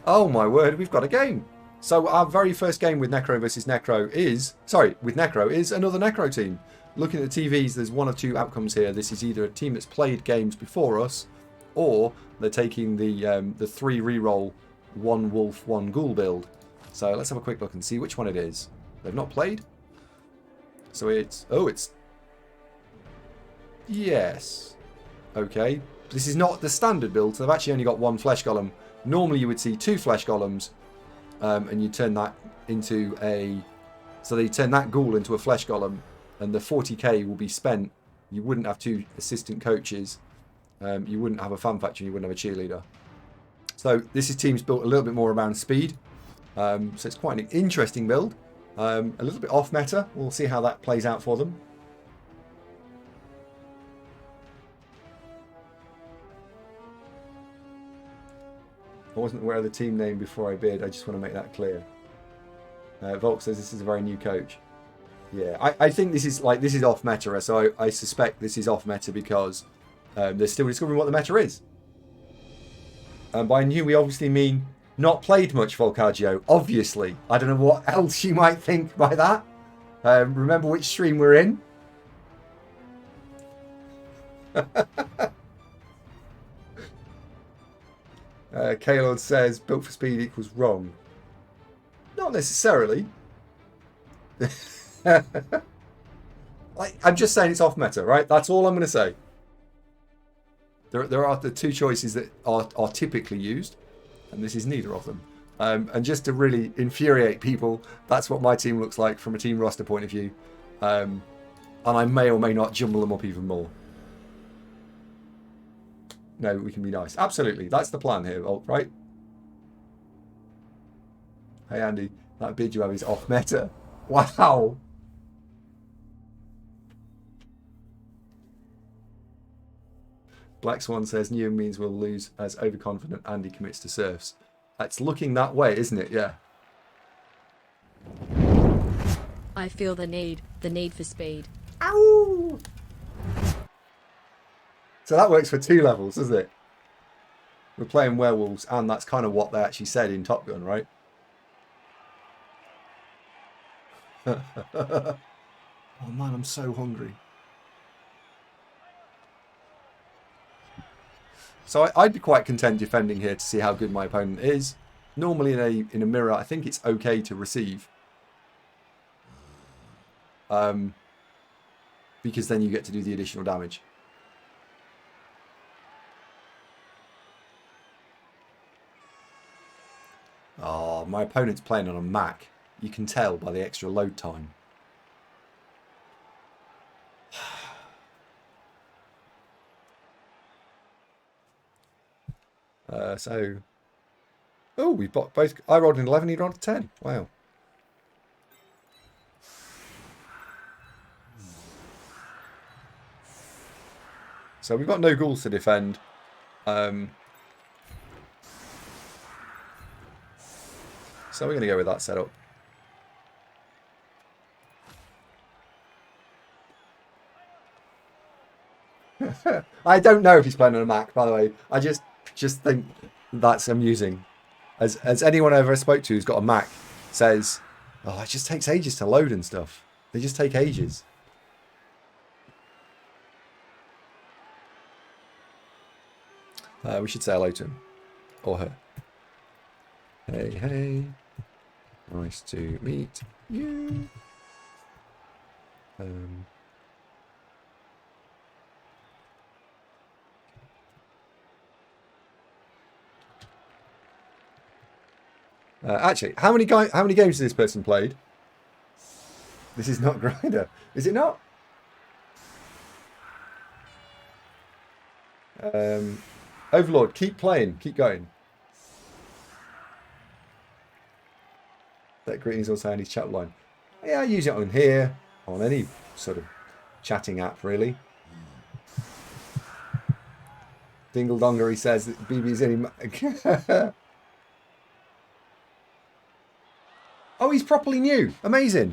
Oh my word, we've got a game. So our very first game with Necro versus Necro is... Sorry, with Necro is another Necro team. Looking at the TVs, there's one of two outcomes here. This is either a team that's played games before us, or they're taking the 3 reroll, 1 wolf, 1 ghoul build. So let's have a quick look and see which one it is. They've not played. So it's... Oh, it's... Yes. Okay. This is not the standard build, so they've actually only got 1 flesh golem. Normally you would see 2 flesh golems, and you turn that into a... So they turn that ghoul into a flesh golem, and the 40k will be spent. You wouldn't have 2 assistant coaches. You wouldn't have a fan factory, you wouldn't have a cheerleader. So this team's built a little bit more around speed. So it's quite an interesting build. A little bit off meta. We'll see how that plays out for them. I wasn't aware of the team name before I bid. I just want to make that clear. Volk says this is a very new coach. Yeah, I think this is off meta. So I suspect this is off meta because they're still discovering what the meta is. And by new, we obviously mean not played much Volcaggio. Obviously, I don't know what else you might think by that. Remember which stream we're in. K-Lord says built for speed equals wrong. Not necessarily. I'm just saying it's off meta, right? That's all I'm going to say. There are the 2 choices that are typically used, and this is neither of them. And just to really infuriate people, that's what my team looks like from a team roster point of view. And I may or may not jumble them up even more. No, we can be nice. Absolutely. That's the plan here, right? Hey, Andy. That bid you have is off meta. Wow. Black Swan says new means we'll lose as overconfident Andy commits to serfs. That's looking that way, isn't it? Yeah. I feel the need for speed. Ow! So that works for 2 levels, doesn't it? We're playing werewolves, and that's kind of what they actually said in Top Gun, right? Oh man, I'm so hungry. So I'd be quite content defending here to see how good my opponent is. Normally in a mirror, I think it's okay to receive. Because then you get to do the additional damage. Oh, my opponent's playing on a Mac. You can tell by the extra load time. Oh, we've got both. I rolled an 11, he rolled a 10. Wow. So we've got no ghouls to defend. So we're going to go with that setup. I don't know if he's playing on a Mac, by the way. I just think that's amusing. As anyone I ever spoke to who's got a Mac says, oh, it just takes ages to load and stuff. They just take ages. We should say hello to him. Or her. Hey, hey. Nice to meet you. Actually, how many games has this person played? This is not Grinder. Is it not? Overlord, keep playing. Keep going. That greetings also Andy's chat line. Yeah, I use it on here, on any sort of chatting app, really. Dingle Donger, he says that BB's any... Oh, he's properly new. Amazing.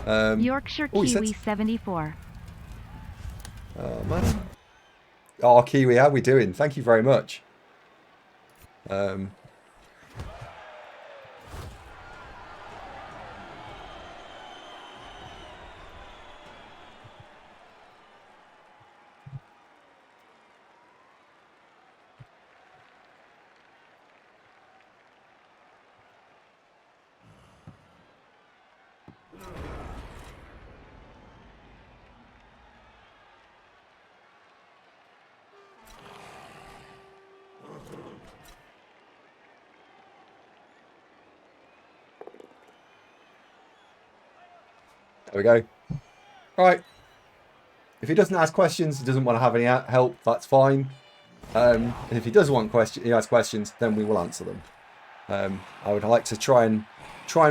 Yorkshire Kiwi 74. Oh, man. Oh, Kiwi, how are we doing? Thank you very much. There we go. Right. If he doesn't ask questions, he doesn't want to have any help, that's fine. And if he does want he has questions, then we will answer them. I would like to try and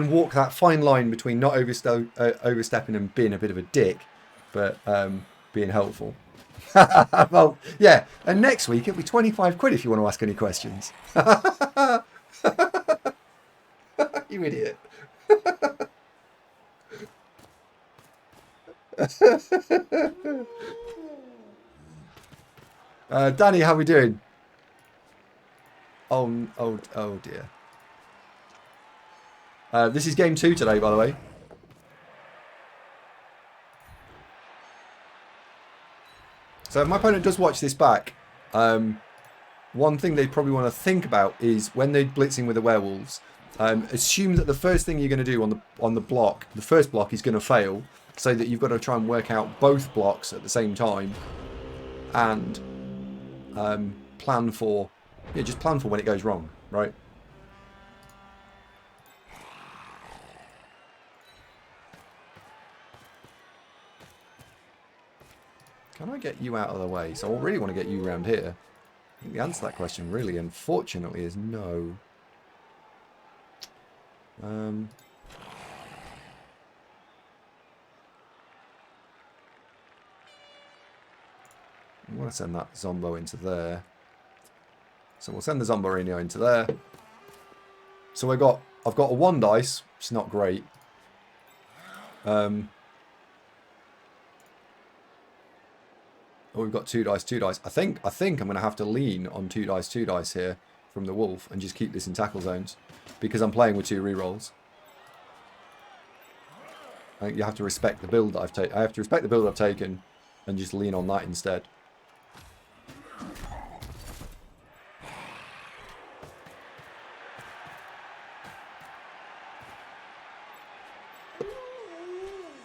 walk that fine line between not overstepping and being a bit of a dick, but being helpful. Well, yeah. And next week it'll be 25 quid if you want to ask any questions. You idiot. Danny, how we doing? Oh dear. This is game 2 today, by the way. So if my opponent does watch this back, one thing they probably want to think about is when they're blitzing with the werewolves, assume that the first thing you're going to do on the block, the first block is going to fail, so that you've got to try and work out both blocks at the same time, and plan for when it goes wrong, right? Can I get you out of the way? So I really want to get you around here. I think the answer to that question really, unfortunately, is no. I want to send that Zombo into there. So we'll send the Zomborino into there. So I've got a 1 dice, which is not great. Oh, we've got 2 dice, 2 dice. I think I'm going to have to lean on 2 dice, 2 dice here from the wolf and just keep this in tackle zones because I'm playing with 2 rerolls. I think you have to respect the build that I've taken. I have to respect the build I've taken and just lean on that instead.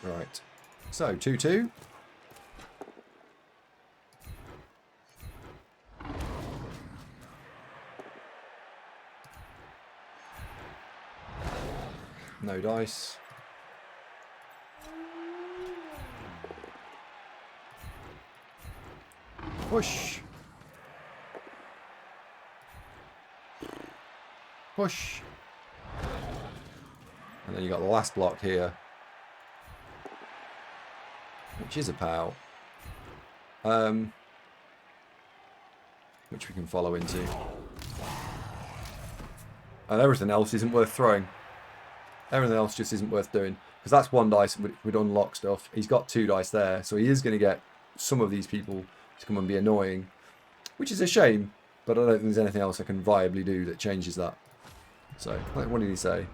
Right. So 2-2. No dice. Push. Push. And then you got the last block here, which is a POW. Which we can follow into. And everything else isn't worth throwing. Everything else just isn't worth doing. Because that's 1 dice would unlock stuff. He's got 2 dice there. So he is going to get some of these people to come and be annoying. Which is a shame. But I don't think there's anything else I can viably do that changes that. So, what did he say?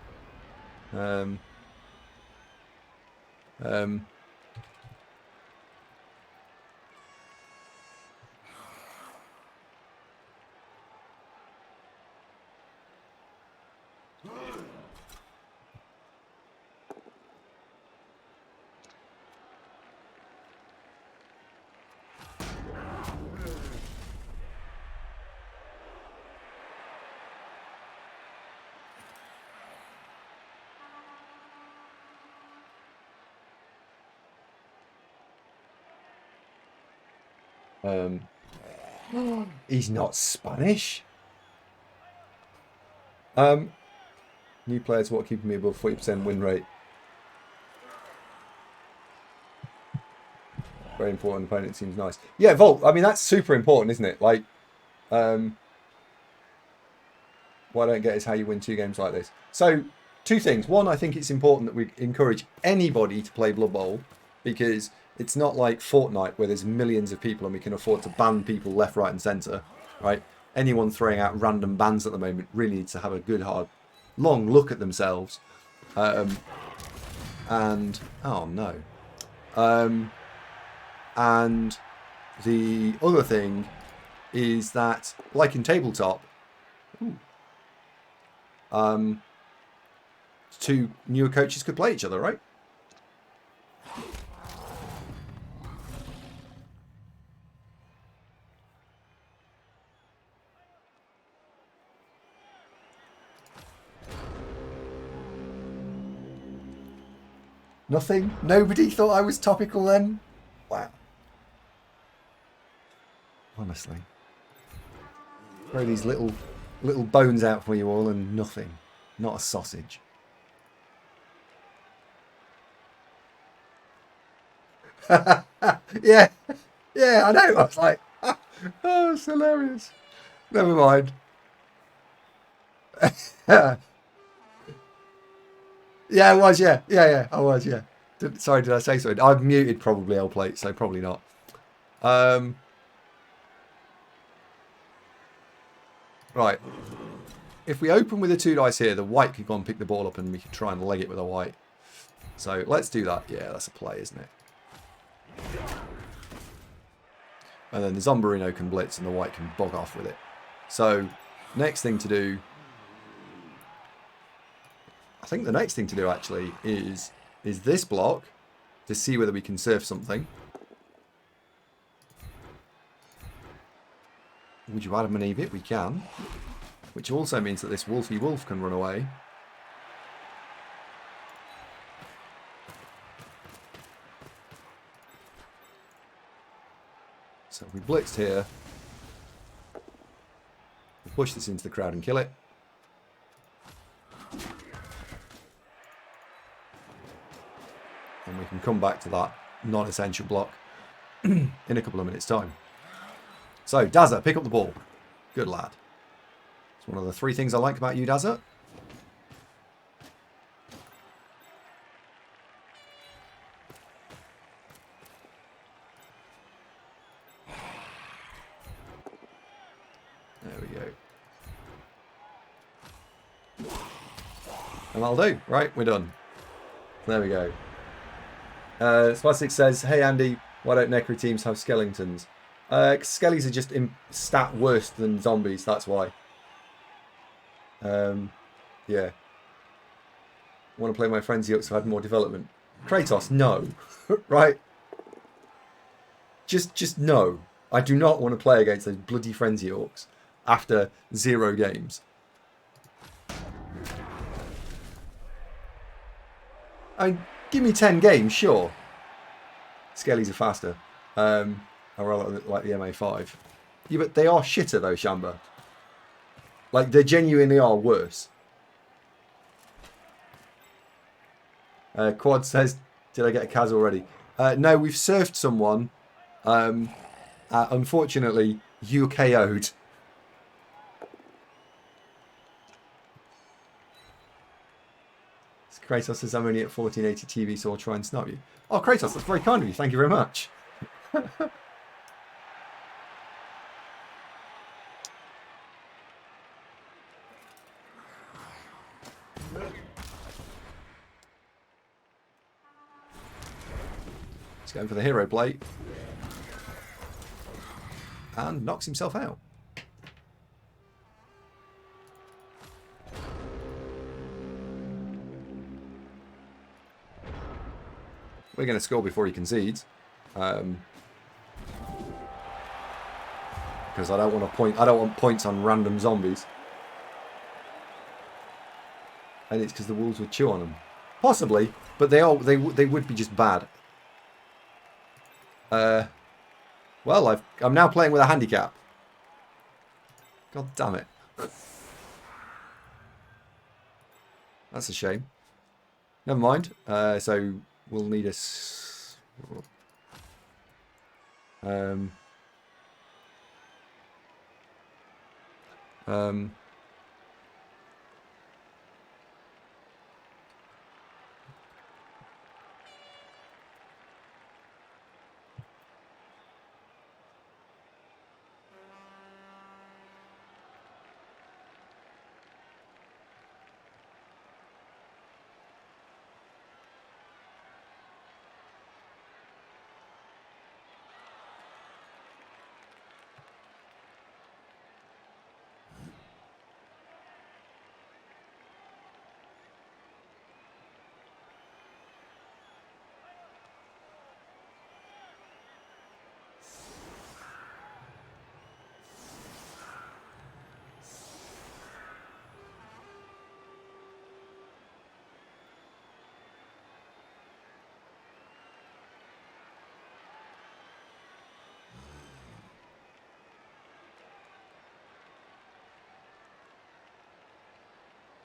He's not Spanish. New players, what keeping me above 40% win rate? Very important. Opponent seems nice. Yeah, Volt. I mean, that's super important, isn't it? Like, what I don't get is how you win 2 games like this. So, 2 things. One, I think it's important that we encourage anybody to play Blood Bowl, because it's not like Fortnite where there's millions of people and we can afford to ban people left, right and centre, right? Anyone throwing out random bans at the moment really needs to have a good, hard, long look at themselves. And, oh no. And the other thing is that, like in tabletop, 2 newer coaches could play each other, right? Nothing? Nobody thought I was topical then? Wow. Honestly. Throw these little bones out for you all and nothing. Not a sausage. Yeah. Yeah, I know. I was like, oh, it's hilarious. Never mind. Yeah, I was, yeah. Yeah, I was, yeah. Sorry, did I say something? I've muted probably L plate, so probably not. Right. If we open with the 2 dice here, the white could go and pick the ball up and we could try and leg it with a white. So let's do that. Yeah, that's a play, isn't it? And then the Zombarino can blitz and the white can bog off with it. So next thing to do... I think the next thing to do actually is this block to see whether we can surf something. Would you Adam and Eve it? We can. Which also means that this Wolfy Wolf can run away. So if we blitzed here, we'll push this into the crowd and kill it. And we can come back to that non-essential block in a couple of minutes' time. So, Dazza, pick up the ball. Good lad. It's one of the 3 things I like about you, Dazza. There we go. And that'll do. Right, we're done. There we go. Spastic says, hey Andy, why don't Necro teams have skeletons? Skellies are just in stat worse than zombies, that's why. Yeah. Want to play my Frenzy Orcs who had more development. Kratos, no. Right? Just no. I do not want to play against those bloody Frenzy Orcs after 0 games. Give me 10 games, sure. Skellies are faster. I like the MA5. Yeah, but they are shitter though, Shamba. Like, they genuinely are worse. Quad says, did I get a Kaz already? No, we've surfed someone. Unfortunately, you KO'd. Kratos says, I'm only at 1480 TV, so I'll try and snub you. Oh, Kratos, that's very kind of you. Thank you very much. He's going for the hero plate. And knocks himself out. We're going to score before he concedes, because I don't want to point. I don't want points on random zombies, and it's because the wolves would chew on them, possibly, but they would be just bad. Well, I'm now playing with a handicap. God damn it! That's a shame. Never mind. So. We'll need a...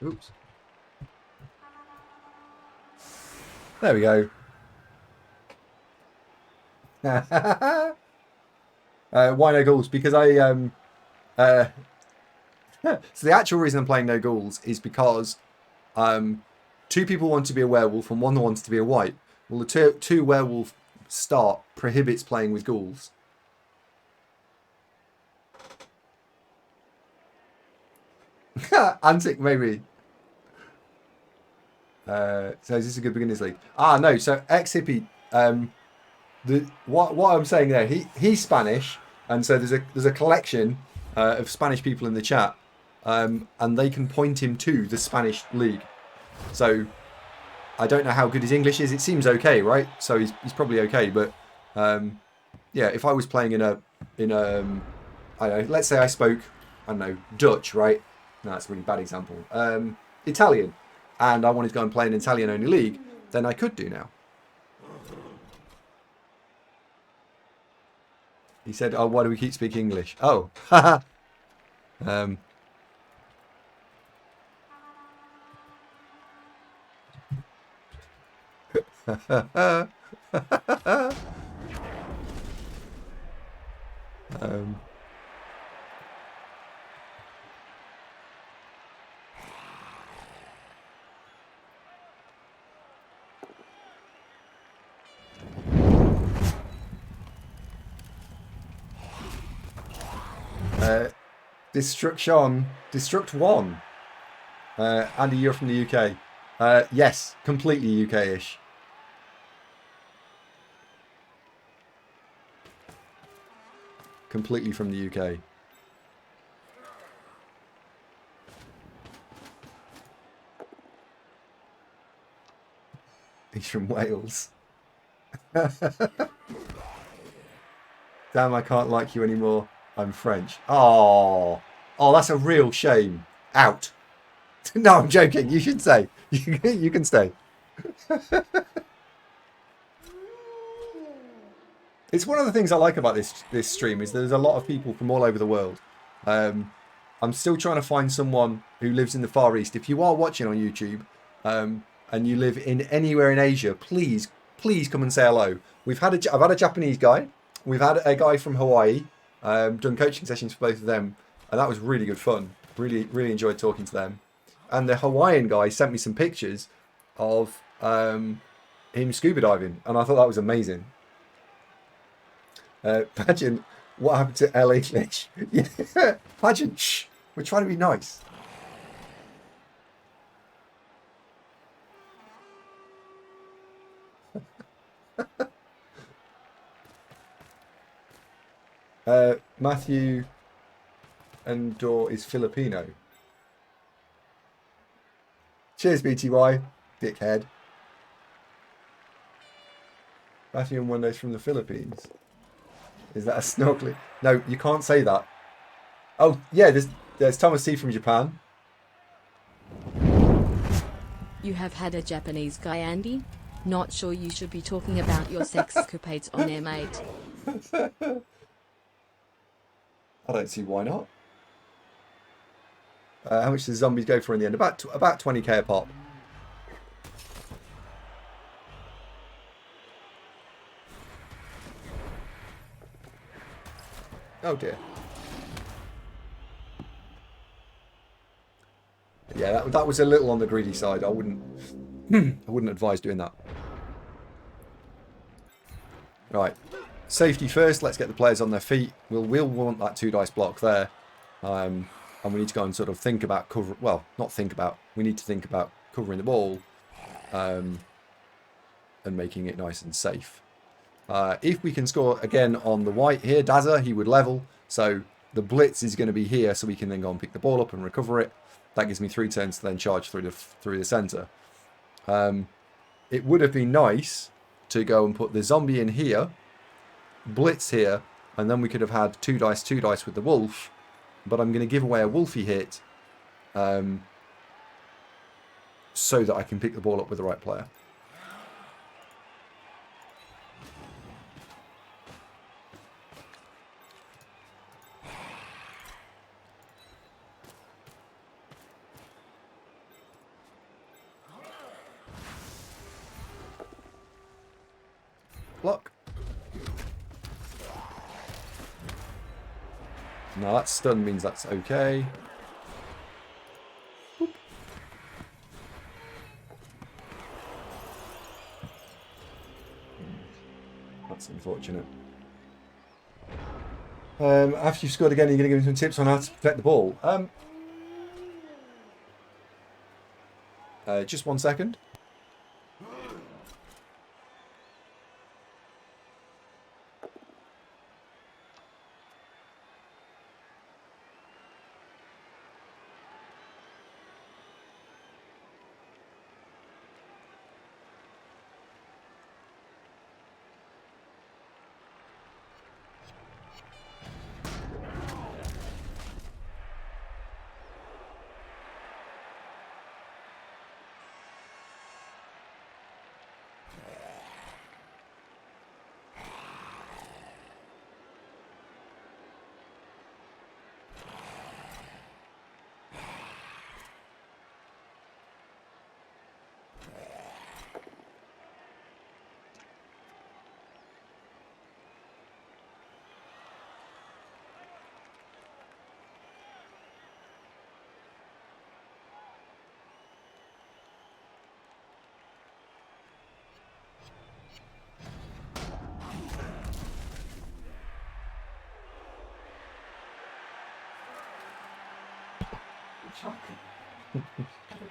Oops. There we go. Why no ghouls? Because so the actual reason I'm playing no ghouls is because two people want to be a werewolf and one wants to be a white. Well, the two werewolf start prohibits playing with ghouls. Antic, maybe. So is this a good beginners league? Ah, no. So ex-hippie. What I'm saying there, he's Spanish, and so there's a collection of Spanish people in the chat, and they can point him to the Spanish league. So I don't know how good his English is. It seems okay, right? So he's probably okay. But yeah, if I was playing in a I don't know, let's say I spoke, I don't know, Dutch, right? No, that's a really bad example. Italian, and I wanted to go and play an Italian-only league, then I could do now. He said, "Oh, why do we keep speaking English?" Oh, haha. Destruct one. Andy, you're from the UK. Yes, completely UK-ish. Completely from the UK. He's from Wales. Damn, I can't like you anymore. I'm French. Oh, that's a real shame. Out. No, I'm joking. You should stay. You can stay. It's one of the things I like about this stream is there's a lot of people from all over the world. I'm still trying to find someone who lives in the Far East. If you are watching on YouTube and you live in anywhere in Asia, please come and say hello. I've had a Japanese guy. We've had a guy from Hawaii. Done coaching sessions for both of them, and that was really good fun. Really enjoyed talking to them. And the Hawaiian guy sent me some pictures of him scuba diving, and I thought that was amazing. Imagine what happened to LA Glitch. Yeah, imagine. Shh, we're trying to be nice. Matthew Endor is Filipino. Cheers, BTY, dickhead. Matthew and Wendo's from the Philippines. Is that a snorkeling? No, you can't say that. Oh, yeah, there's Thomas T from Japan. You have had a Japanese guy, Andy? Not sure you should be talking about your sex escapades on air, mate. I don't see why not. How much does zombies go for in the end? About 20k a pop. Oh dear. Yeah, that was a little on the greedy side. I wouldn't advise doing that. Right. Safety first. Let's get the players on their feet. We'll want that 2 dice block there. And we need to go and sort of think about cover. Well, not think about. We need to think about covering the ball and making it nice and safe. If we can score again on the white here, Dazza, he would level. So the blitz is going to be here, so we can then go and pick the ball up and recover it. That gives me 3 turns to then charge through the centre. It would have been nice to go and put the zombie in here, blitz here, and then we could have had 2 dice with the wolf. But I'm going to give away a wolfy hit so that I can pick the ball up with the right player. Block. Now that stun means that's okay. Boop. That's unfortunate. After you've scored again, you're going to give me some tips on how to protect the ball. Just 1 second.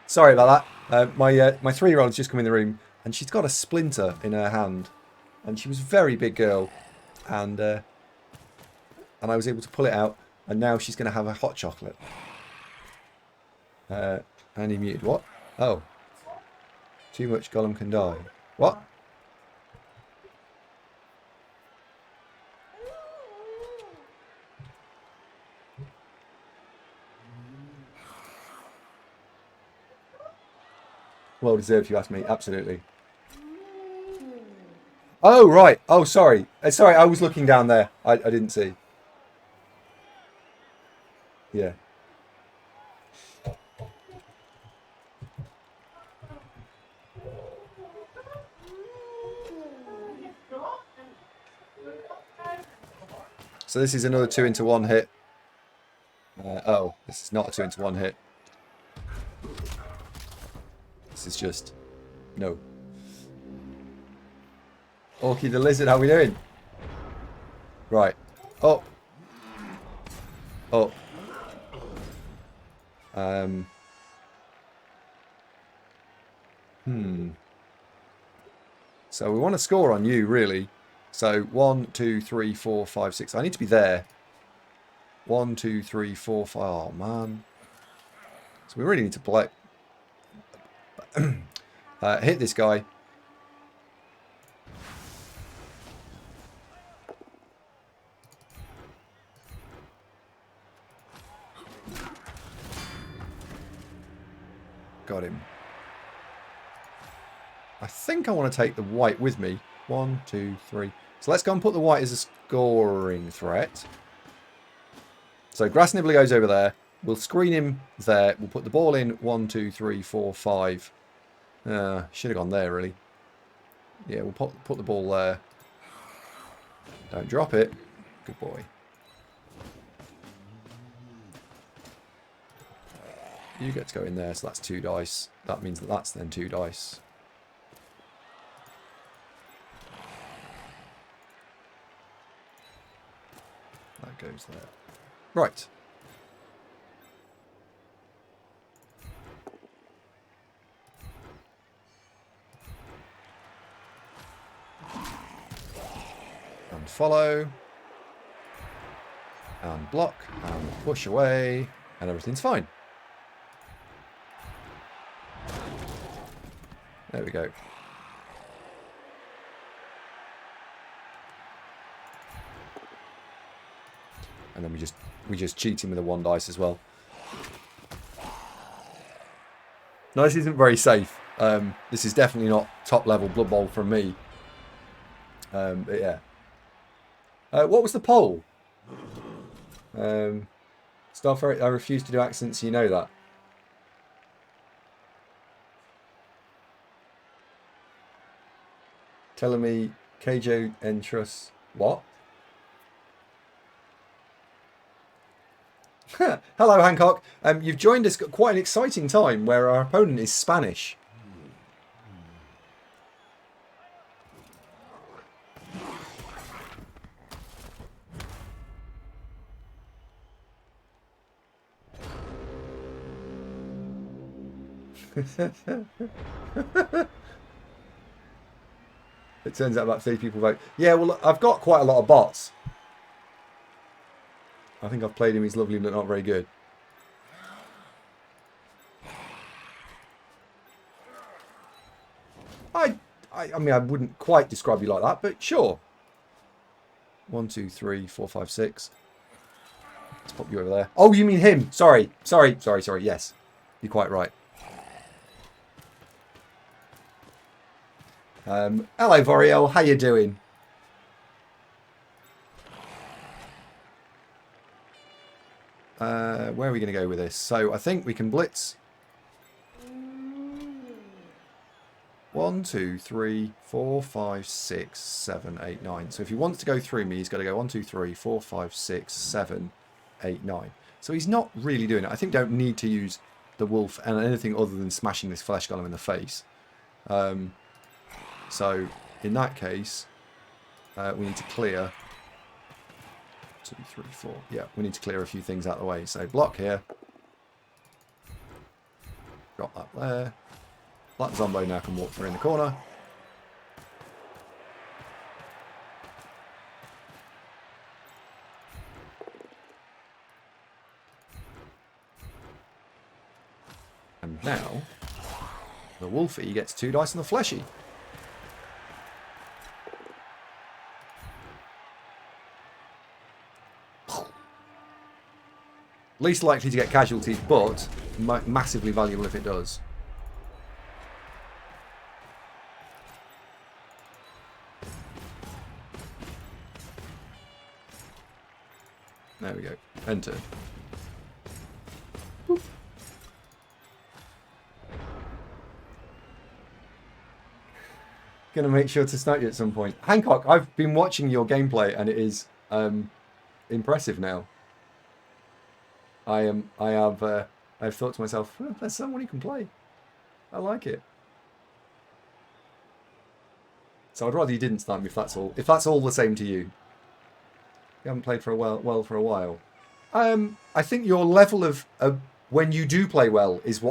Sorry about that. My 3-year-old's just come in the room, and she's got a splinter in her hand, and she was a very big girl, and I was able to pull it out, and now she's going to have a hot chocolate. And he muted. What? Oh. Too much Gollum can die. What? Well deserved, if you ask me. Absolutely. Oh, right. Oh, sorry. Sorry, I was looking down there. I didn't see. Yeah. So this is another 2-into-1 hit. Oh, this is not a 2-into-1 hit. This is just... No. Orky the Lizard, how we doing? Right. Oh. Oh. So we want to score on you, really. So 1, 2, 3, 4, 5, 6. I need to be there. 1, 2, 3, 4, 5. Oh, man. So we really need to play. Hit this guy. Got him. I think I want to take the white with me. 1, 2, 3. So let's go and put the white as a scoring threat. So Grass Nibbler goes over there. We'll screen him there. We'll put the ball in 1, 2, 3, 4, 5. Should have gone there, really. Yeah, we'll put the ball there. Don't drop it. Good boy. You get to go in there, so that's 2 dice. That means that that's then 2 dice. That goes there. Right. And follow. And block. And push away. And everything's fine. There we go. And then we just cheat him with a 1 dice as well. No, this isn't very safe. This is definitely not top level Blood Bowl from me. But yeah. What was the poll? Starfairy, I refuse to do accents, you know that. Telling me KJ Entrus. What? Hello, Hancock. You've joined us at quite an exciting time where our opponent is Spanish. It turns out about 30 people vote. Yeah, well, I've got quite a lot of bots. I think I've played him. He's lovely, but not very good. I mean, I wouldn't quite describe you like that, but sure. 1, 2, 3, 4, 5, 6. Let's pop you over there. Oh, you mean him? Sorry. Yes, you're quite right. Hello, Voriel. How you doing? Where are we going to go with this? So I think we can blitz. 1, 2, 3, 4, 5, 6, 7, 8, 9. So if he wants to go through me, he's got to go 1, 2, 3, 4, 5, 6, 7, 8, 9. So he's not really doing it. I think don't need to use the wolf and anything other than smashing this flesh golem in the face. So in that case, we need to clear 2, 3, 4. Yeah, we need to clear a few things out of the way. So block here. Drop that there. That Zombo now can walk through in the corner. And now, the Wolfie gets 2 dice on the Fleshy. Least likely to get casualties, but massively valuable if it does. There we go. Enter. Boop. Gonna make sure to snipe you at some point. Hancock, I've been watching your gameplay and it is impressive now. I've thought to myself, oh, there's someone who can play. I like it. So I'd rather you didn't snipe me if that's all. If that's all the same to you. You haven't played for a while. I think your level of when you do play well is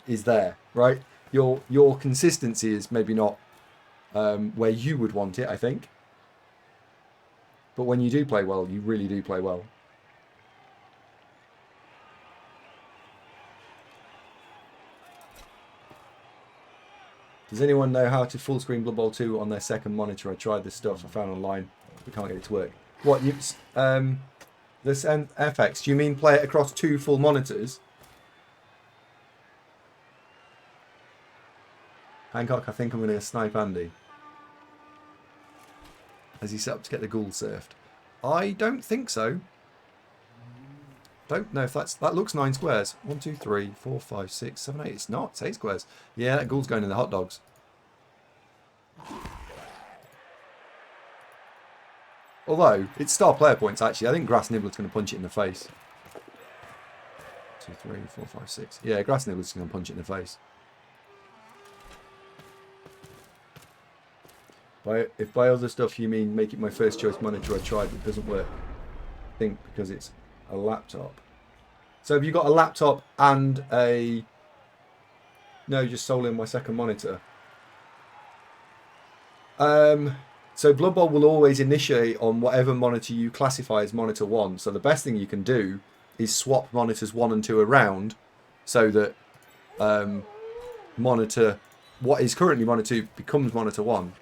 is there, right? Your consistency is maybe not where you would want it, I think. But when you do play well, you really do play well. Does anyone know how to full screen Blood Bowl 2 on their second monitor? I tried this stuff I found online. We can't get it to work. What, this FX, do you mean play it across 2 full monitors? Hancock, I think I'm going to snipe Andy. Has he set up to get the ghoul surfed? I don't think so. Don't know if that looks 9 squares. 1, 2, 3, 4, 5, 6, 7, 8. It's not. It's 8 squares. Yeah, that ghoul's going in the hot dogs. Although, it's star player points, actually. I think Grass Nibbler's going to punch it in the face. 2, 3, 4, 5, 6. Yeah, Grass Nibbler's going to punch it in the face. If by other stuff you mean make it my first choice monitor I tried but it doesn't work, I think because it's a laptop. So have you got a laptop and a... No, just solely my second monitor. So Blood Bowl will always initiate on whatever monitor you classify as monitor 1. So the best thing you can do is swap monitors 1 and 2 around so that what is currently monitor 2 becomes monitor 1.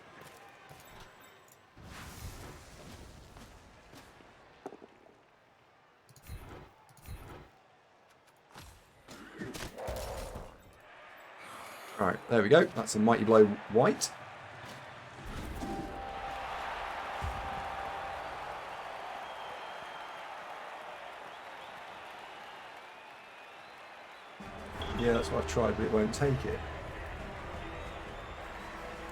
Right, there we go. That's a Mighty Blow white. Yeah, that's what I've tried, but it won't take it.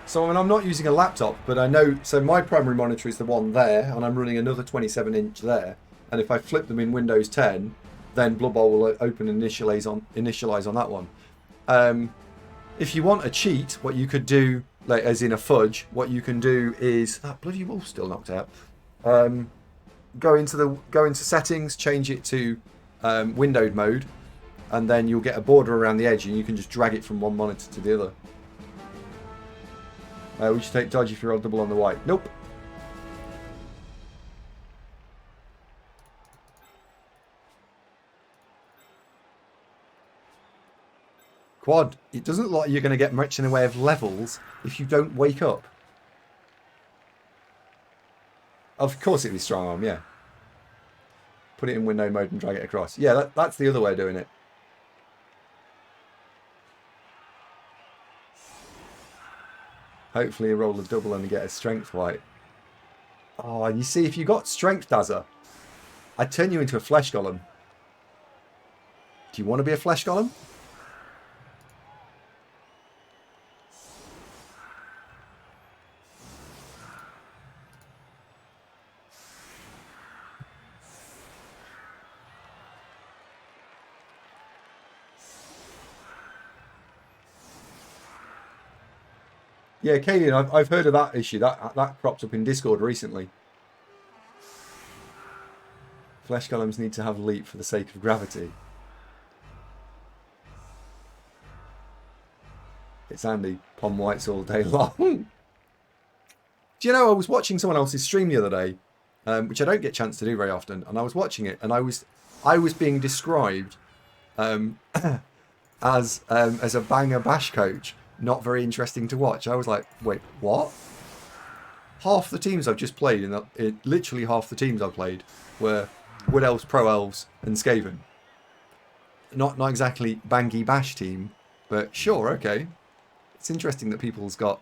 So when I'm not using a laptop, but I know, so my primary monitor is the one there, and I'm running another 27-inch there. And if I flip them in Windows 10, then Blood Bowl will open and initialize on that one. If you want a cheat, what you could do, like as in a fudge, what you can do is that bloody wolf's still knocked out. Go into settings, change it to windowed mode, and then you'll get a border around the edge, and you can just drag it from one monitor to the other. Would you take dodge if you roll double on the white? Nope. Quad, it doesn't look like you're going to get much in the way of levels if you don't wake up. Of course it'd be strong arm, yeah. Put it in window mode and drag it across. Yeah, that's the other way of doing it. Hopefully you roll a double and get a strength white. Oh, and you see, if you got strength Dazza, I'd turn you into a flesh golem. Do you want to be a flesh golem? Yeah, Kalian, I've heard of that issue. That cropped up in Discord recently. Flesh golems need to have leap for the sake of gravity. It's Andy. Pom whites all day long. Do you know, I was watching someone else's stream the other day, which I don't get a chance to do very often, and I was watching it, and I was being described as a banger bash coach. Not very interesting to watch. I was like, wait, what? Half the teams I've just played, literally half the teams I've played, were Wood Elves, Pro Elves, and Skaven. Not exactly bangy bash team, but sure, okay. It's interesting that people's got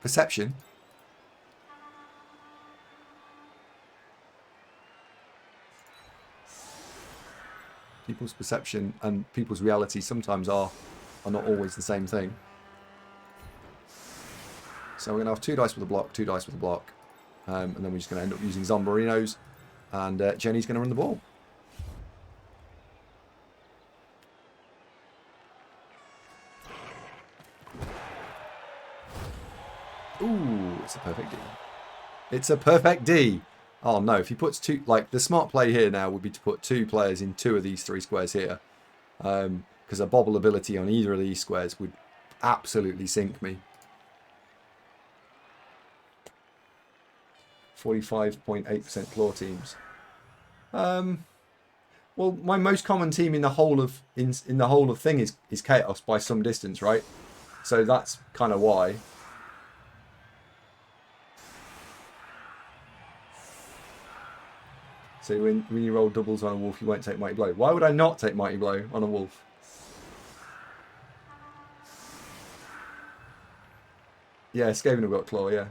perception. People's perception and people's reality sometimes are not always the same thing. So we're going to have 2 dice with a block, 2 dice with a block. And then we're just going to end up using Zombarinos. And Jenny's going to run the ball. Ooh, it's a perfect D. It's a perfect D. Oh no, if he puts 2, like the smart play here now would be to put 2 players in 2 of these 3 squares here. Because a bobble ability on either of these squares would absolutely sink me. 45.8% claw teams. Well, my most common team in the whole of thing is Chaos by some distance, right? So that's kind of why. So when you roll doubles on a wolf, you won't take Mighty Blow. Why would I not take Mighty Blow on a wolf? Yeah, Skaven have got claw, yeah.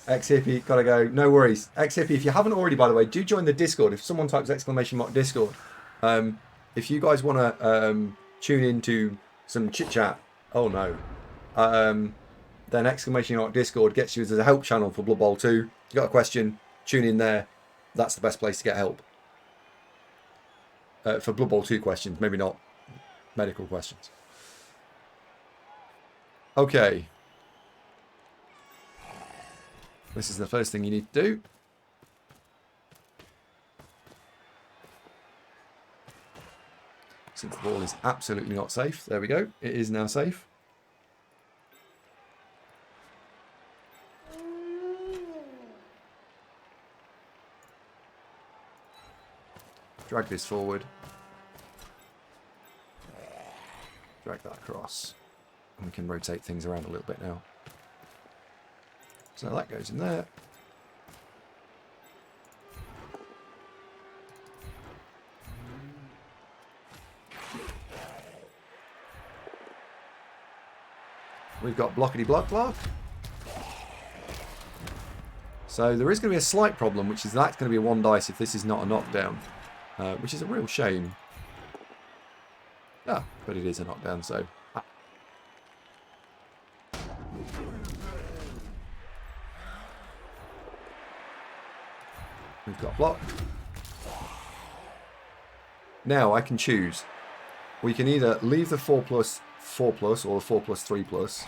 X-Hippie, gotta go. No worries. X-Hippie, if you haven't already, by the way, do join the Discord. If someone types !mark Discord, if you guys want to tune into some chit-chat, oh no, then !mark Discord gets you as a help channel for Blood Bowl 2. If you got a question, tune in there. That's the best place to get help. For Blood Bowl 2 questions, maybe not medical questions. Okay. This is the first thing you need to do. Since the ball is absolutely not safe. There we go. It is now safe. Drag this forward. Drag that across. And we can rotate things around a little bit now. So that goes in there. We've got blockety block block. So there is going to be a slight problem, which is that's going to be a 1 dice if this is not a knockdown, which is a real shame. Ah, but it is a knockdown, so... We've got block. Now I can choose. We can either leave the 4+, 4+, or the 4+,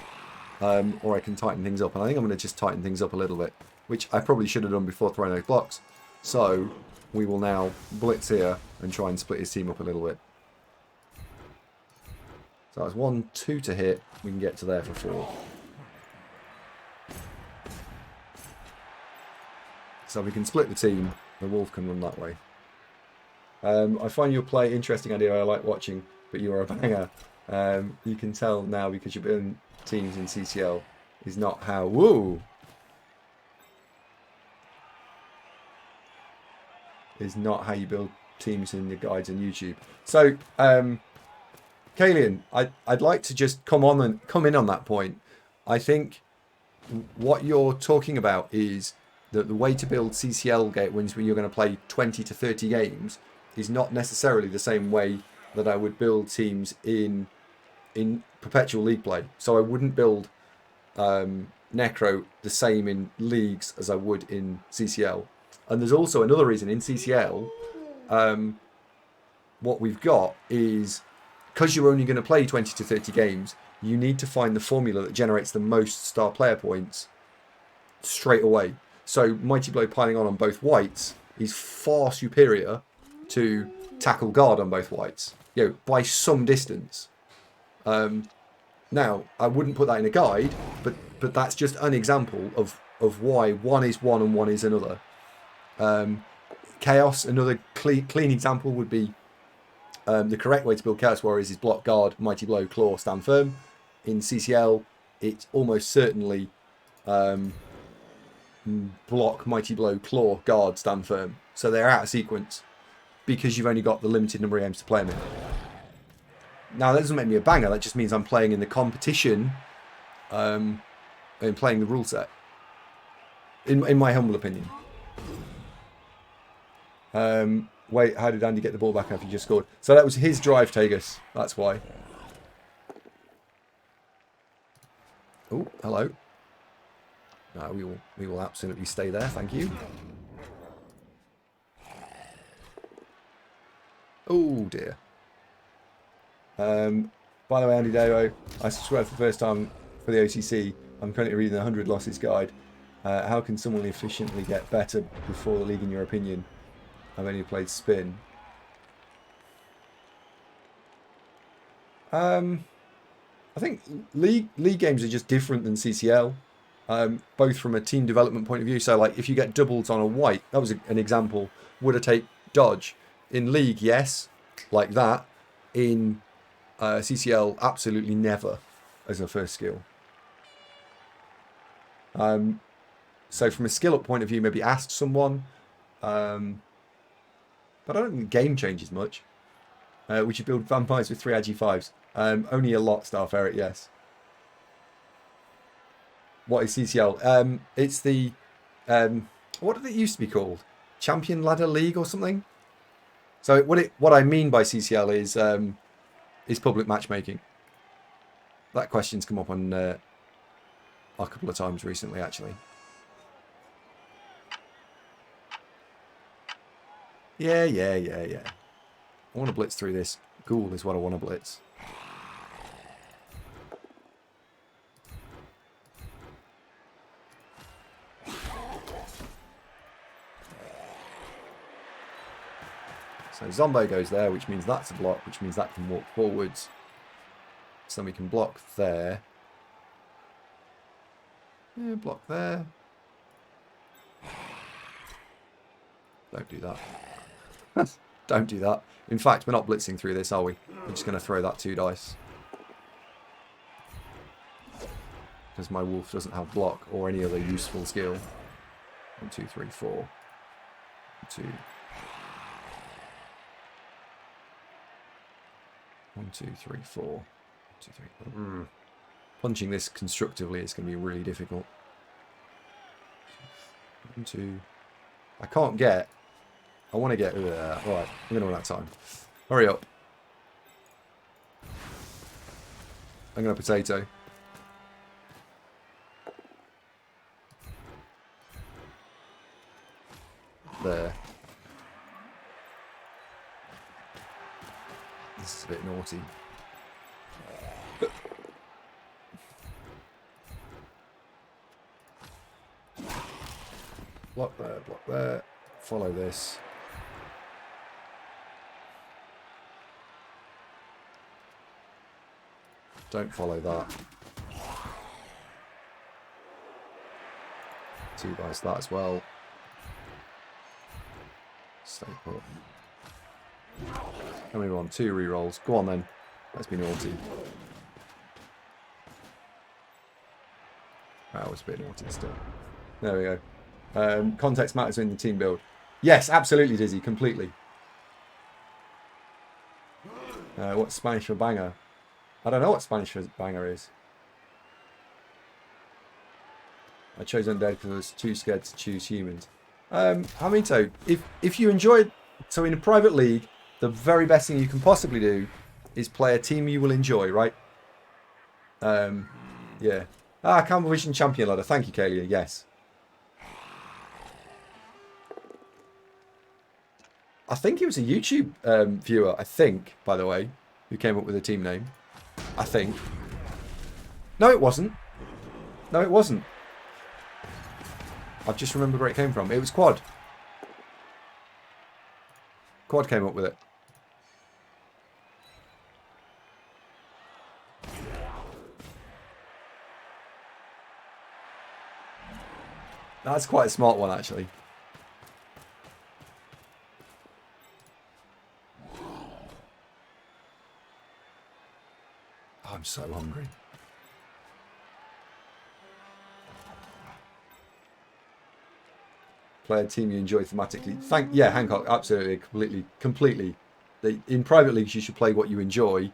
3+, or I can tighten things up. And I think I'm going to just tighten things up a little bit, which I probably should have done before throwing those blocks. So we will now blitz here and try and split his team up a little bit. So that's 1, 2 to hit. We can get to there for 4. So we can split the team. The wolf can run that way. I find your play interesting, Andy. I like watching, but you are a banger. You can tell now because you're building teams in CCL is not how... Woo! Is not how you build teams in the guides on YouTube. So, Kalian, I'd like to just come in on that point. I think what you're talking about is that the way to build CCL gate wins when you're going to play 20 to 30 games is not necessarily the same way that I would build teams in perpetual league play. So I wouldn't build Necro the same in leagues as I would in CCL. And there's also another reason in CCL, what we've got is, because you're only going to play 20 to 30 games, you need to find the formula that generates the most star player points straight away. So Mighty Blow piling on both whites is far superior to tackle guard on both whites, by some distance. Now, I wouldn't put that in a guide, but that's just an example of why one is one and one is another. Chaos, another clean example would be the correct way to build Chaos Warriors is block, guard, Mighty Blow, claw, stand firm. In CCL, it's almost certainly block, Mighty Blow, claw, guard, stand firm. So they're out of sequence because you've only got the limited number of games to play them in. Now, that doesn't make me a banger. That just means I'm playing in the competition and playing the rule set, in my humble opinion. Wait, how did Andy get the ball back after he just scored? So that was his drive, Tagus. That's why. Oh, hello. No, we will absolutely stay there. Thank you. Oh dear. By the way, AndyDavo, I subscribed for the first time for the OCC. I'm currently reading the 100 Losses Guide. How can someone efficiently get better before the league, in your opinion? I've only played Spin. I think league games are just different than CCL, both from a team development point of view. So, like, if you get doubles on a white, that was an example. Would I take dodge? In league, yes, like that. In CCL, absolutely never as a first skill. So from a skill-up point of view, maybe ask someone. But I don't think the game changes much. We should build vampires with 3 IG5s. Only a lot, Star Ferret, yes. What is CCL? It's the... what did it used to be called? Champion Ladder League or something? So what I mean by CCL is public matchmaking. That question's come up on a couple of times recently, actually. Yeah. I want to blitz through this. Ghoul is what I want to blitz. So Zombo goes there, which means that's a block, which means that can walk forwards. So then we can block there. Yeah, block there. Don't do that. Don't do that. In fact, we're not blitzing through this, are we? We're just going to throw that 2 dice. Because my wolf doesn't have block or any other useful skill. 1, 2, 3, 4. 1, 2. 1, 2, 3, 4. 1, 2, 3, 4. Punching this constructively is going to be really difficult. 1, 2. I can't get. I want to get. Alright, I'm going to run out of time. Hurry up. I'm going to potato. There. This is a bit naughty. Block there, block there. Follow this. Don't follow that. 2 dice that as well. Stay put. And we want 2 rerolls. Go on then. Let's be naughty. That was a bit naughty still. There we go. Context matters in the team build. Yes, absolutely, Dizzy. Completely. What's Spanish for banger? I don't know what Spanish for banger is. I chose Undead because I was too scared to choose humans. I mean, so if you enjoy, so in a private league, the very best thing you can possibly do is play a team you will enjoy, right? Yeah. Campbell Vision Champion Ladder. Thank you, Kalia. Yes. I think it was a YouTube viewer, I think, by the way, who came up with a team name. I think. No, it wasn't. No, it wasn't. I just remembered where it came from. It was Quad. Quad came up with it. That's quite a smart one, actually. Oh, I'm so hungry. Play a team you enjoy thematically. Yeah, Hancock, absolutely, completely. In private leagues, you should play what you enjoy.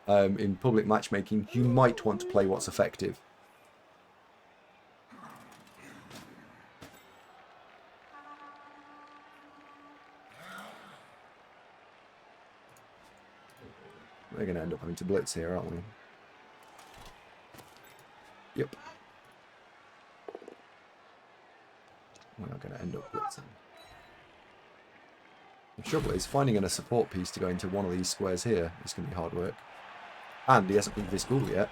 In public matchmaking, you might want to play what's effective. We're going to end up having to blitz here, aren't we? Yep. We're not going to end up blitzing. The trouble is, finding a support piece to go into one of these squares here is going to be hard work. And he hasn't moved this ball yet.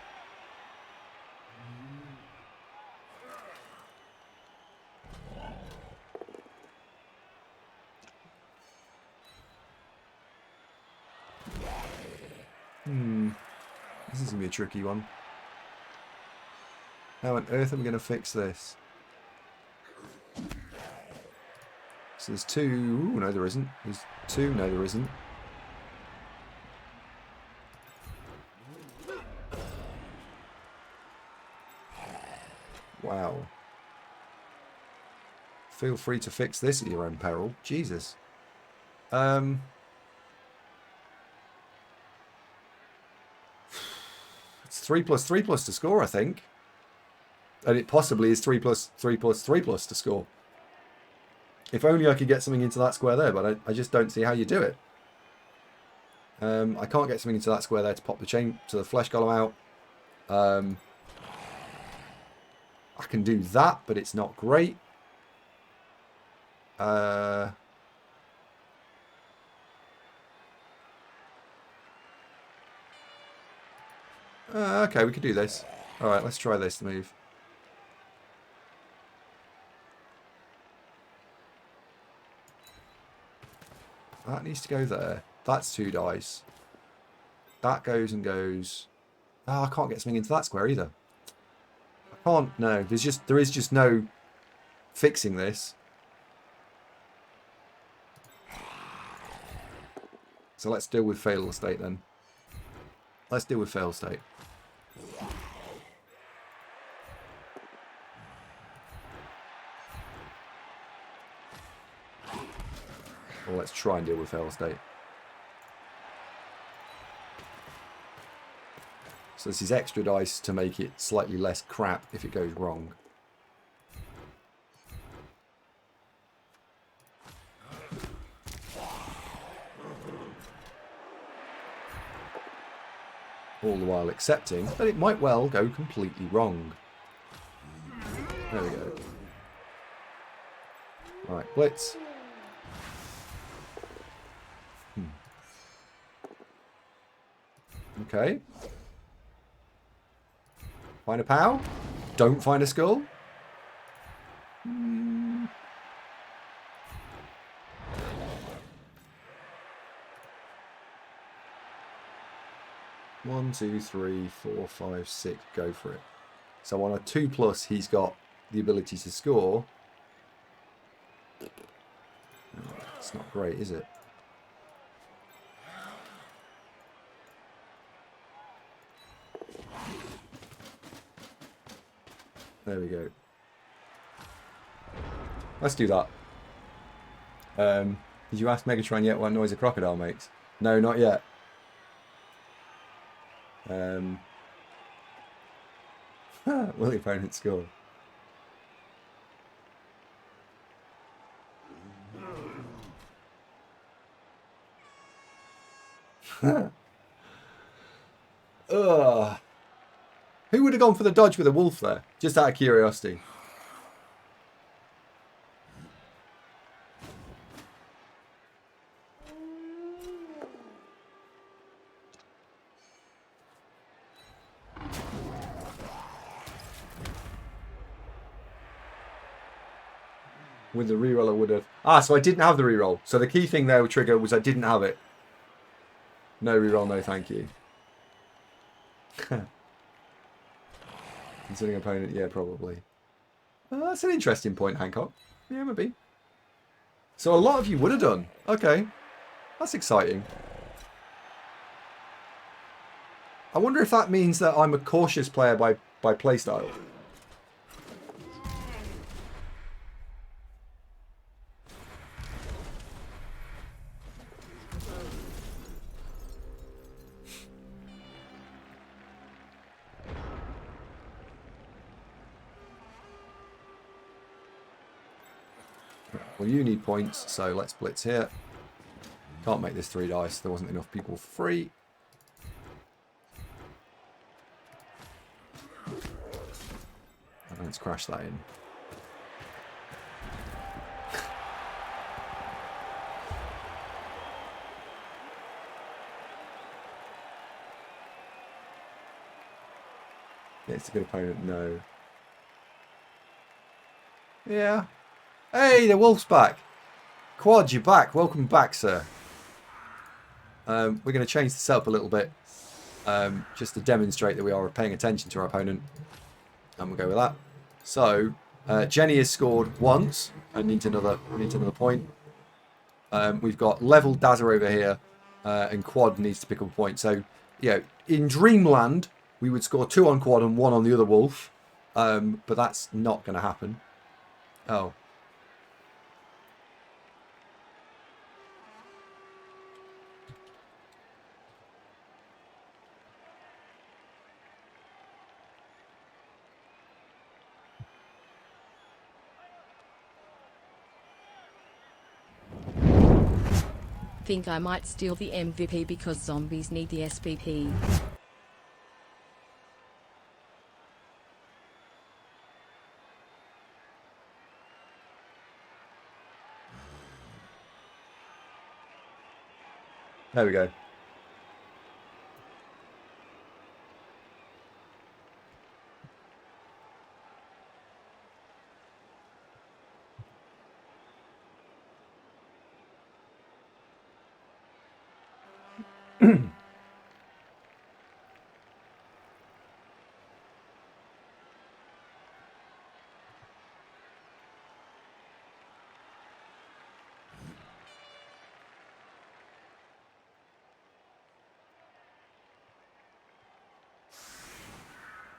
This is going to be a tricky one. How on earth are we going to fix this? So there's 2. Ooh, no, there isn't. There's 2. No, there isn't. Wow. Feel free to fix this at your own peril. Jesus. It's 3+3+ to score, I think. And it possibly is 3+3+3+ to score. If only I could get something into that square there, but I just don't see how you do it. I can't get something into that square there to pop the chain to the flesh golem out. I can do that, but it's not great. Okay, we could do this. Alright, let's try this move. That needs to go there. That's 2 dice. That goes and goes. Oh, I can't get something into that square either. I can't. No, there is just no fixing this. So let's deal with fail state then. Let's deal with fail state. Or let's try and deal with fail state. So this is extra dice to make it slightly less crap if it goes wrong. all the while accepting that it might well go completely wrong. There we go. Right, blitz. Okay. Find a POW. Don't find a skull. 1, 2, 3, 4, 5, 6. Go for it. So on a 2+, he's got the ability to score. It's not great, is it? There we go. Let's do that. Did you ask Megatron yet what noise a crocodile makes? No, not yet. Will the opponent score? Ugh. Who would have gone for the dodge with a wolf there? Just out of curiosity. With the reroll I would have... Ah, so I didn't have the reroll. So the key thing there with trigger was I didn't have it. No reroll, no thank you. Considering opponent, yeah, probably. That's an interesting point, Hancock. Yeah, maybe. So a lot of you would have done. Okay. That's exciting. I wonder if that means that I'm a cautious player by playstyle. Well, you need points, so let's blitz here. Can't make this 3 dice. There wasn't enough people free. And let's crash that in. Yeah, it's a good opponent. No. Yeah. Hey, the wolf's back. Quad, you're back. Welcome back, sir. We're going to change this up a little bit, just to demonstrate that we are paying attention to our opponent. And we'll go with that. So, Jenny has scored once and needs another point. We've got level Dazza over here, and Quad needs to pick up a point. So, you know, in Dreamland, we would score 2 on Quad and 1 on the other wolf, but that's not going to happen. Oh. Think I might steal the MVP because zombies need the SPP. There we go.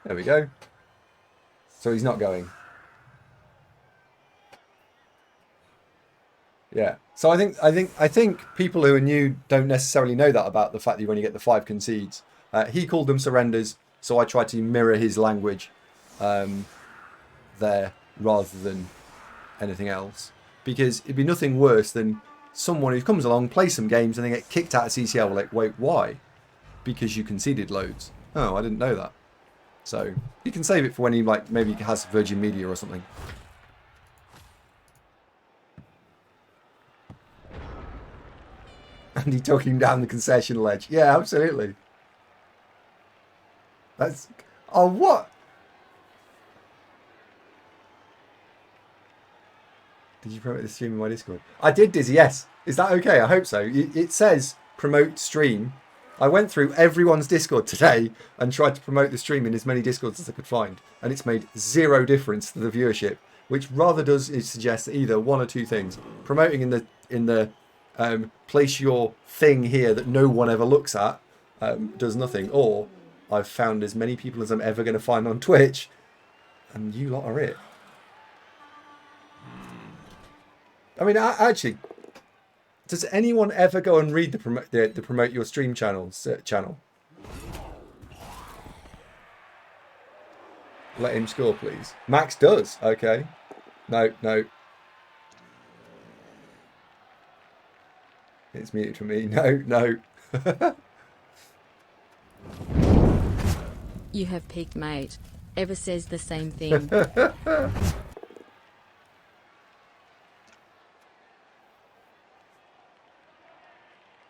There we go. So he's not going. Yeah. So I think people who are new don't necessarily know that about the fact that you only get the 5 concedes. He called them surrenders, so I tried to mirror his language there rather than anything else. Because it'd be nothing worse than someone who comes along, plays some games, and they get kicked out of CCL. Like, wait, why? because you conceded loads. Oh, I didn't know that. So you can save it for when he like maybe has Virgin Media or something. Andy talking down the concession ledge. Yeah, absolutely. That's... Oh, what? Did you promote the stream in my Discord? I did, Dizzy, yes. Is that okay? I hope so. It says promote stream. I went through everyone's Discord today and tried to promote the stream in as many Discords as I could find. And it's made zero difference to the viewership, which rather does suggest either one or two things. Promoting in the place your thing here that no one ever looks at does nothing. Or I've found as many people as I'm ever going to find on Twitch, and you lot are it. I mean, actually, does anyone ever go and read the promote your stream channel? Let him score, please. Max does. Okay. No. It's muted for me. No. You have peaked, mate. Ever says the same thing.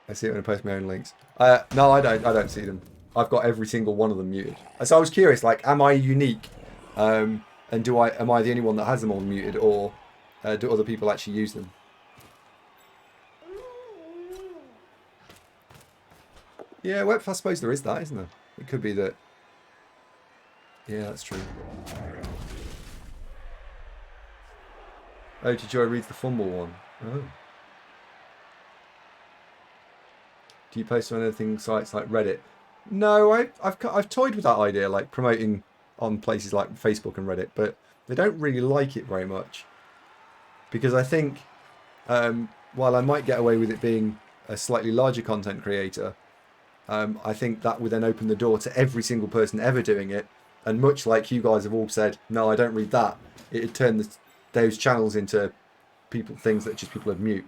I see it when I post my own links. No, I don't see them. I've got every single one of them muted. So I was curious, like, am I unique? And am I the only one that has them all muted, or do other people actually use them? Yeah, well, I suppose there is that, isn't there? It could be that. Yeah, that's true. Oh, did Joy read the fumble one? Oh. Do you post on anything sites like Reddit? No, I've toyed with that idea, like promoting on places like Facebook and Reddit, but they don't really like it very much. Because I think, while I might get away with it being a slightly larger content creator, I think that would then open the door to every single person ever doing it. And much like you guys have all said, no, I don't read that, it'd turn those channels into things that just people would mute.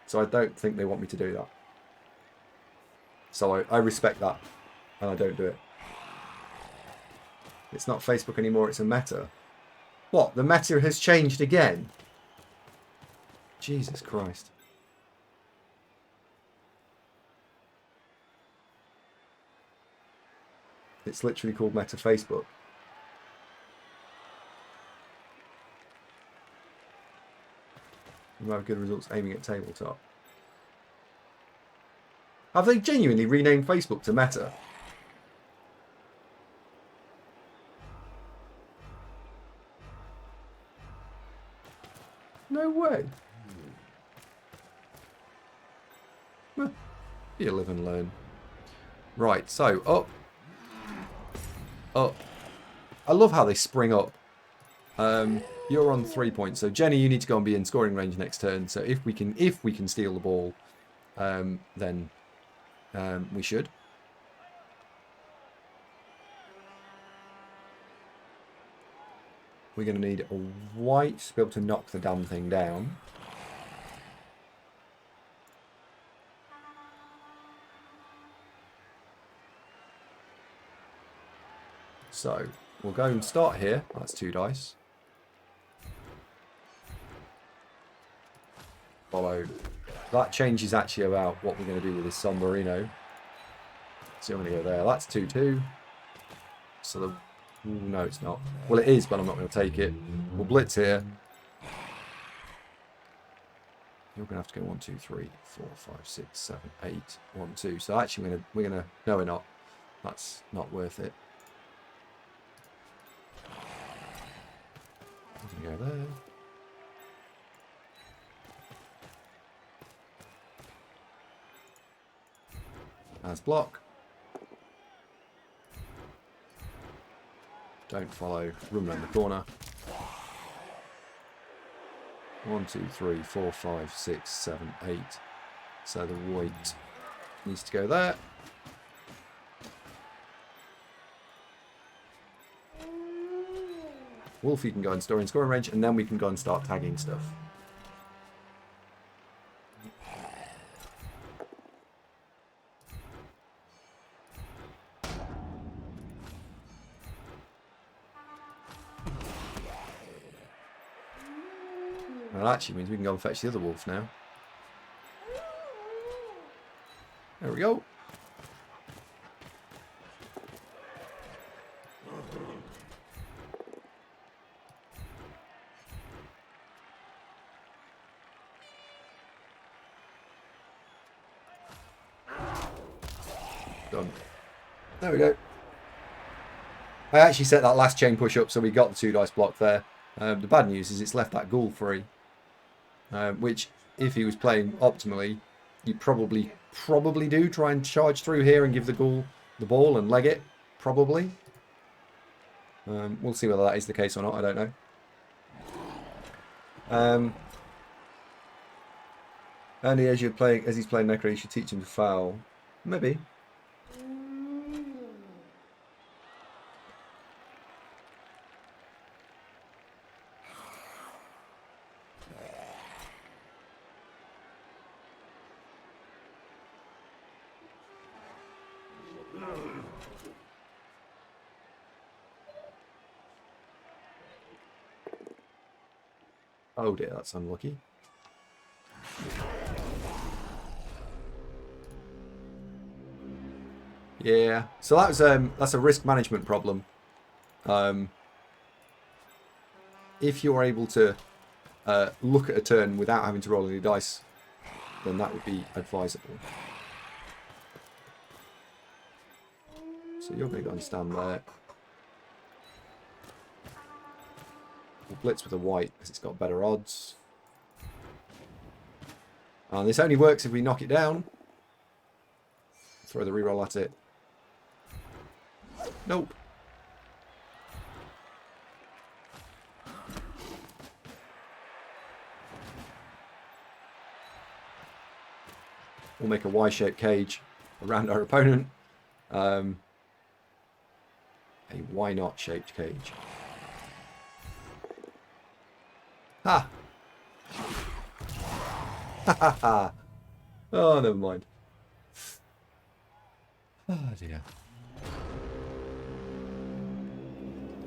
So I don't think they want me to do that. So I respect that, and I don't do it. It's not Facebook anymore, it's a Meta. What? The Meta has changed again? Jesus Christ. It's literally called Meta Facebook. You have good results aiming at tabletop. Have they genuinely renamed Facebook to Meta? No way. Well, you live and learn. Right, so up. Up. I love how they spring up. You're on 3 points, so Jenny, you need to go and be in scoring range next turn. So if we can steal the ball, then we should. We're going to need a white to be able to knock the damn thing down. So we'll go and start here. That's 2 dice. Follow. That changes actually about what we're going to do with this San Marino. So I'm going to go there. That's 2-2. So the... Ooh, no, it's not. Well, it is, but I'm not going to take it. We'll blitz here. You're going to have to go 1, 2, 3, 4, 5, 6, 7, 8, 1, 2. So actually, we're going to. No, we're not. That's not worth it. I'm going to go there. As block. Don't follow. Room around the corner. 1, 2, 3, 4, 5, 6, 7, 8. So the white needs to go there. Wolfie can go and store in scoring range, and then we can go and start tagging stuff. that actually means we can go and fetch the other wolf now. There we go. Done. There we go. I actually set that last chain push up, so we got the 2 dice block there. The bad news is it's left that ghoul free, which, if he was playing optimally, you'd probably do. Try and charge through here and give the ghoul the ball and leg it, probably. We'll see whether that is the case or not, I don't know. Andy, as he's playing Necro, you should teach him to foul. Maybe. Oh dear, that's unlucky. Yeah, so that's a risk management problem. If you're able to look at a turn without having to roll any dice, then that would be advisable. So you're going to go and stand there. We'll blitz with a white because it's got better odds. And this only works if we knock it down. Throw the reroll at it. Nope. We'll make a Y-shaped cage around our opponent. A why not shaped cage. Ha! Ha ha ha! Oh, never mind. Oh dear.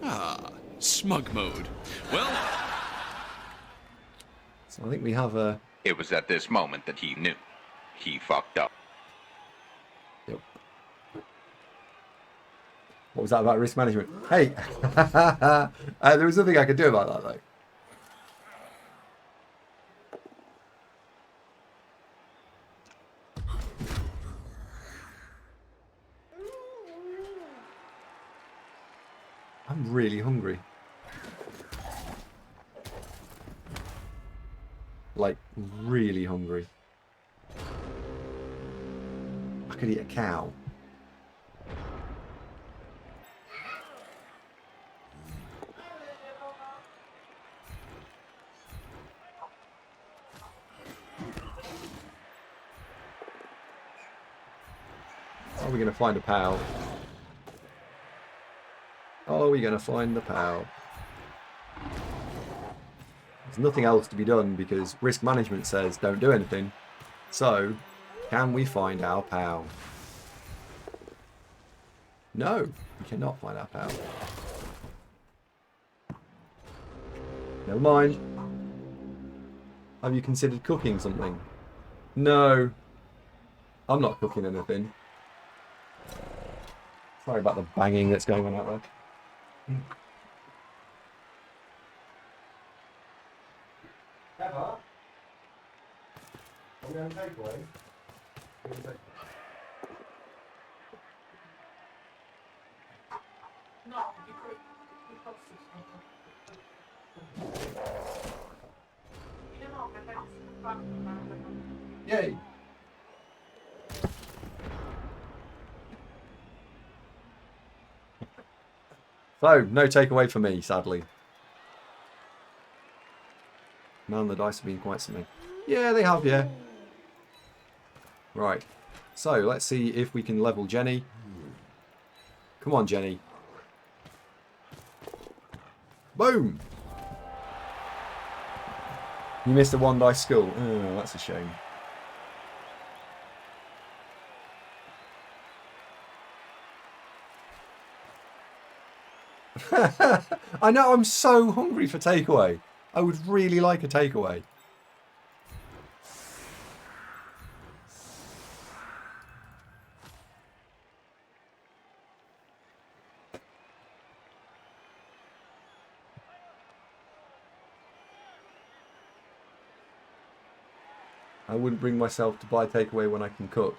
Ah, smug mode. Well, so I think we have a... It was at this moment that he knew. He fucked up. Yep. What was that about risk management? Hey! There was nothing I could do about that, though. I'm really hungry. Like, really hungry. I could eat a cow. Are we going to find a pal? Are we going to find the pal? There's nothing else to be done because risk management says don't do anything. So, can we find our pal? No, we cannot find our pal. Never mind. Have you considered cooking something? No. I'm not cooking anything. Sorry about the banging that's going on out there. Pepper? Are we going to take away? No, yay! So, no takeaway for me, sadly. Man, the dice have been quite something. Yeah, they have, yeah. Right. So, let's see if we can level Jenny. Come on, Jenny. Boom! You missed a 1 dice skull. Oh, that's a shame. I know, I'm so hungry for takeaway. I would really like a takeaway. I wouldn't bring myself to buy takeaway when I can cook.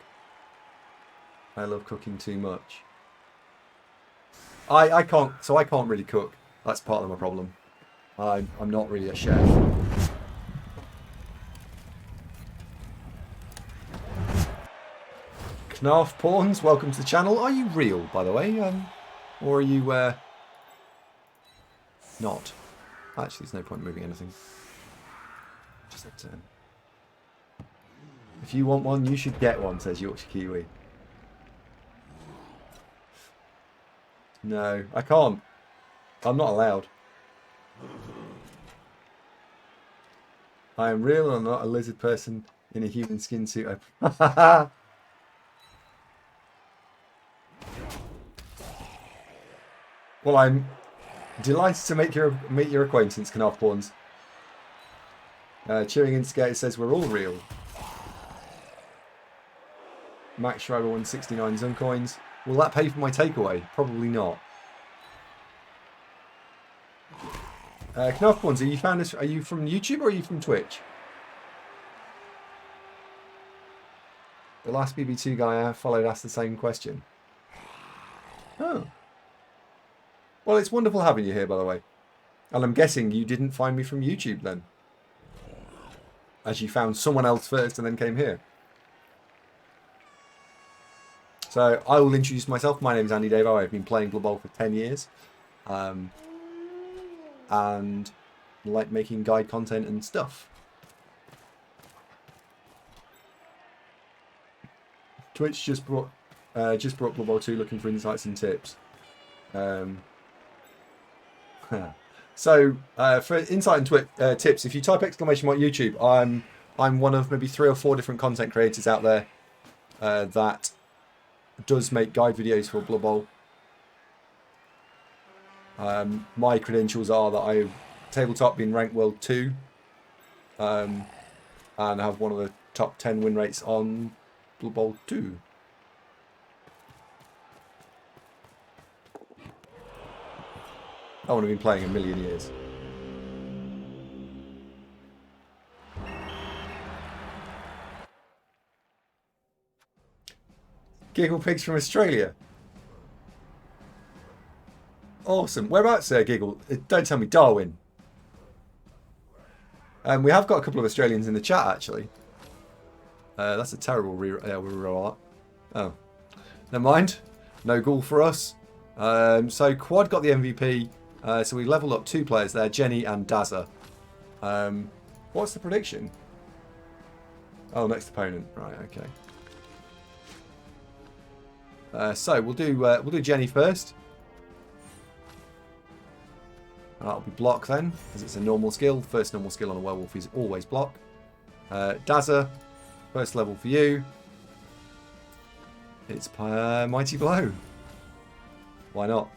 I love cooking too much. I can't really cook. That's part of my problem. I'm not really a chef. Knarf Pawns, welcome to the channel. Are you real, by the way? Or are you not? Actually, there's no point moving anything. Just a turn. If you want one, you should get one, says Yorkshire Kiwi. No, I can't. I'm not allowed. I am real and I'm not a lizard person in a human skin suit. Well, I'm delighted to meet your acquaintance, Knarf Pawns. Cheering Instigator says we're all real. Max Schreiber 169 Zun coins. Will that pay for my takeaway? Probably not. Knarf Pawns, are you from YouTube or are you from Twitch? The last BB2 guy I followed asked the same question. Oh. Well, it's wonderful having you here, by the way. And I'm guessing you didn't find me from YouTube then. As you found someone else first and then came here. So, I will introduce myself. My name is AndyDavo. I've been playing Blood Bowl for 10 years. And like making guide content and stuff. Twitch just brought Blood Bowl 2 looking for insights and tips. So for insight and tips, if you type exclamation mark YouTube, I'm one of maybe 3 or 4 different content creators out there that does make guide videos for Blood Bowl. My credentials are that I've tabletop been ranked World 2 and have one of the top 10 win rates on Blood Bowl 2. I would have been playing a million years. Giggle Pigs from Australia. Awesome. Whereabouts, Giggle? Don't tell me Darwin. We have got a couple of Australians in the chat, actually. That's a terrible reroll. Oh. Never mind. No ghoul for us. So Quad got the MVP. So we leveled up 2 players there, Jenny and Dazza. What's the prediction? Oh, next opponent. Right, okay. So we'll do Jenny first. That'll be block then, because it's a normal skill. First normal skill on a werewolf is always block. Dazza, first level for you. It's Mighty Blow. Why not?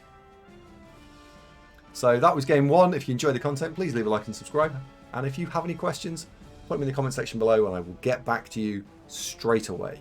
So that was game 1. If you enjoyed the content, please leave a like and subscribe. And if you have any questions, put them in the comment section below and I will get back to you straight away.